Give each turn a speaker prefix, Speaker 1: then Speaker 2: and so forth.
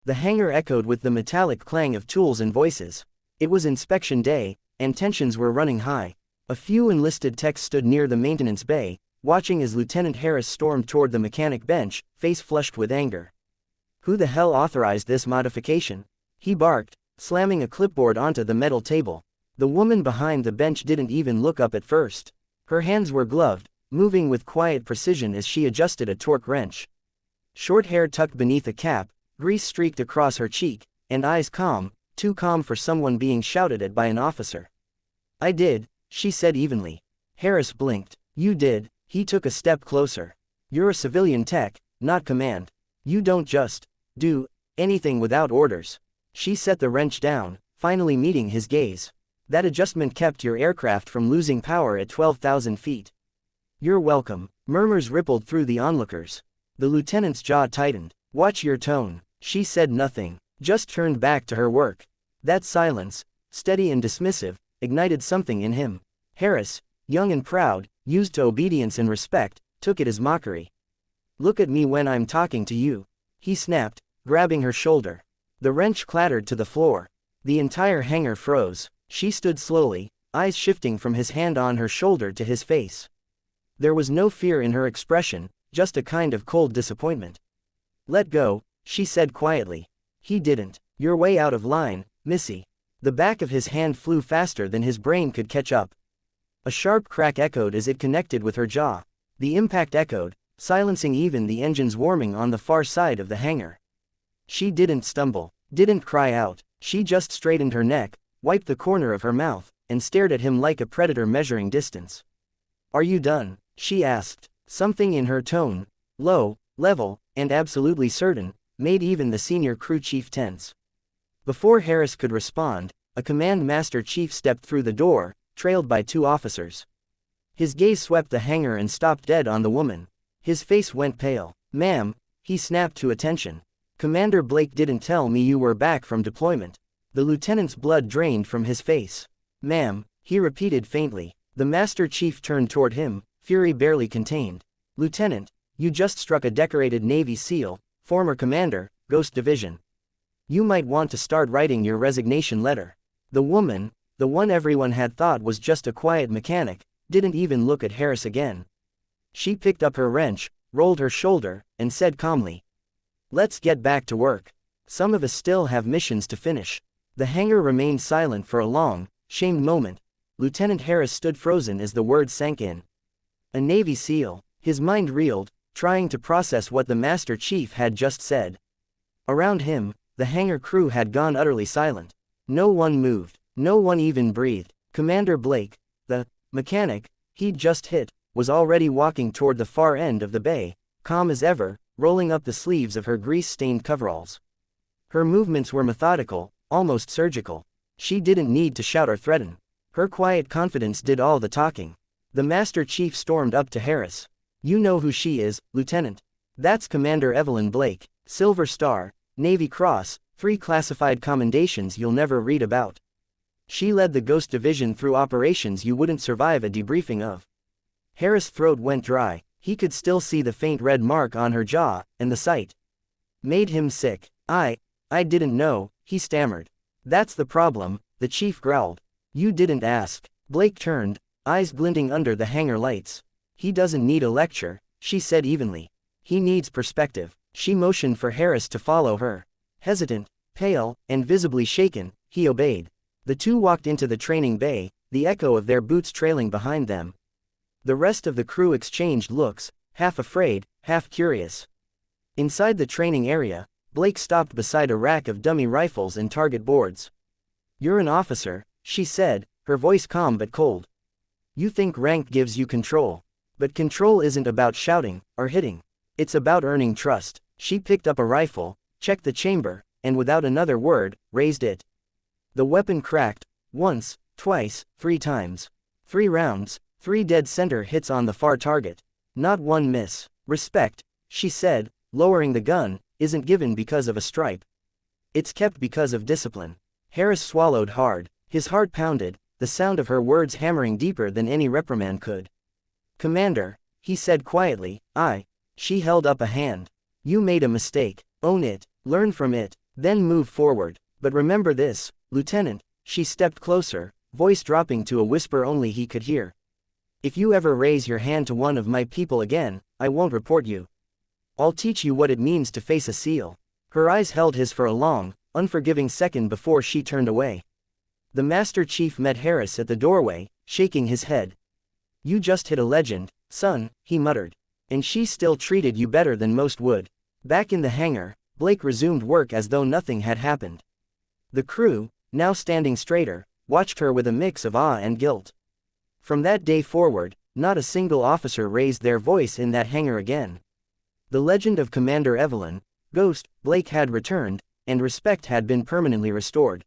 Speaker 1: The hangar echoed with the metallic clang of tools and voices. It was inspection day, and tensions were running high. A few enlisted techs stood near the maintenance bay, watching as Lieutenant Harris stormed toward the mechanic bench, face flushed with anger. "Who the hell authorized this modification?" he barked, slamming a clipboard onto the metal table. The woman behind the bench didn't even look up at first. Her hands were gloved, moving with quiet precision as she adjusted a torque wrench. Short hair tucked beneath a cap, grease streaked across her cheek, and eyes calm, too calm for someone being shouted at by an officer. "I did," she said evenly. Harris blinked. "You did." He took a step closer. "You're a civilian tech, not command. You don't just do anything without orders." She set the wrench down, finally meeting his gaze. "That adjustment kept your aircraft from losing power at 12,000 feet. "You're welcome." Murmurs rippled through the onlookers. The lieutenant's jaw tightened. "Watch your tone." She said nothing, just turned back to her work. That silence, steady and dismissive, ignited something in him. Harris, young and proud, used to obedience and respect, took it as mockery. "Look at me when I'm talking to you," he snapped, grabbing her shoulder. The wrench clattered to the floor. The entire hangar froze. She stood slowly, eyes shifting from his hand on her shoulder to his face. There was no fear in her expression, just a kind of cold disappointment. "Let go," she said quietly. He didn't. "You're way out of line, Missy." The back of his hand flew faster than his brain could catch up. A sharp crack echoed as it connected with her jaw. The impact echoed, silencing even the engines warming on the far side of the hangar. She didn't stumble, didn't cry out. She just straightened her neck, wiped the corner of her mouth, and stared at him like a predator measuring distance. "Are you done?" she asked. Something in her tone, low, level, and absolutely certain, made even the senior crew chief tense. Before Harris could respond, a command master chief stepped through the door, trailed by two officers. His gaze swept the hangar and stopped dead on the woman. His face went pale. "Ma'am," he snapped to attention. "Commander Blake didn't tell me you were back from deployment." The lieutenant's blood drained from his face. "Ma'am," he repeated faintly. The master chief turned toward him, fury barely contained. "Lieutenant, you just struck a decorated Navy SEAL, former commander, Ghost Division. You might want to start writing your resignation letter." The woman, the one everyone had thought was just a quiet mechanic, didn't even look at Harris again. She picked up her wrench, rolled her shoulder, and said calmly, "Let's get back to work. Some of us still have missions to finish." The hangar remained silent for a long, shamed moment. Lieutenant Harris stood frozen as the words sank in. A Navy SEAL. His mind reeled, trying to process what the Master Chief had just said. Around him, the hangar crew had gone utterly silent. No one moved. No one even breathed. Commander Blake, the mechanic he'd just hit, was already walking toward the far end of the bay, calm as ever, rolling up the sleeves of her grease-stained coveralls. Her movements were methodical, almost surgical. She didn't need to shout or threaten. Her quiet confidence did all the talking. The Master Chief stormed up to Harris. "You know who she is, Lieutenant. That's Commander Evelyn Blake, Silver Star, Navy Cross, 3 classified commendations you'll never read about. She led the Ghost Division through operations you wouldn't survive a debriefing of." Harris' throat went dry. He could still see the faint red mark on her jaw, and the sight made him sick. I didn't know," he stammered. "That's the problem," the chief growled. "You didn't ask." Blake turned, eyes glinting under the hangar lights. "He doesn't need a lecture," she said evenly. "He needs perspective." She motioned for Harris to follow her. Hesitant, pale, and visibly shaken, he obeyed. The two walked into the training bay, the echo of their boots trailing behind them. The rest of the crew exchanged looks, half afraid, half curious. Inside the training area, Blake stopped beside a rack of dummy rifles and target boards. "You're an officer," she said, her voice calm but cold. "You think rank gives you control. But control isn't about shouting or hitting. It's about earning trust." She picked up a rifle, checked the chamber, and without another word, raised it. The weapon cracked, once, twice, 3 times. 3 rounds, 3 dead center hits on the far target. Not one miss. "Respect," she said, lowering the gun, "isn't given because of a stripe. It's kept because of discipline." Harris swallowed hard. His heart pounded, the sound of her words hammering deeper than any reprimand could. "Commander," he said quietly, She held up a hand. "You made a mistake. Own it. Learn from it. Then move forward. But remember this, Lieutenant. She stepped closer, voice dropping to a whisper only he could hear. If you ever raise your hand to one of my people again, I won't report you. I'll teach you what it means to face a SEAL. Her eyes held his for a long, unforgiving second before she turned away. The Master Chief met Harris at the doorway, shaking his head. You just hit a legend, son, he muttered. And she still treated you better than most would. Back in the hangar, Blake resumed work as though nothing had happened. The crew, now standing straighter, watched her with a mix of awe and guilt. From that day forward, not a single officer raised their voice in that hangar again. The legend of Commander Evelyn, Ghost, Blake had returned, and respect had been permanently restored.